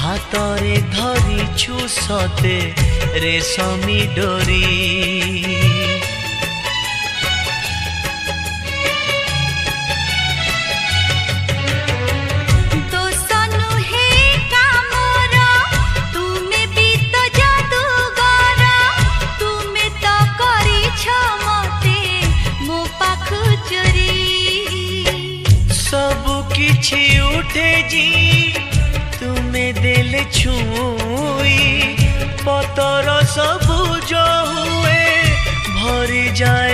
हातरे धरिछु सते रेशमी डोरी। किछि उठे जी तुम्हें देले छुई पतर सबुज हुए भरी जाए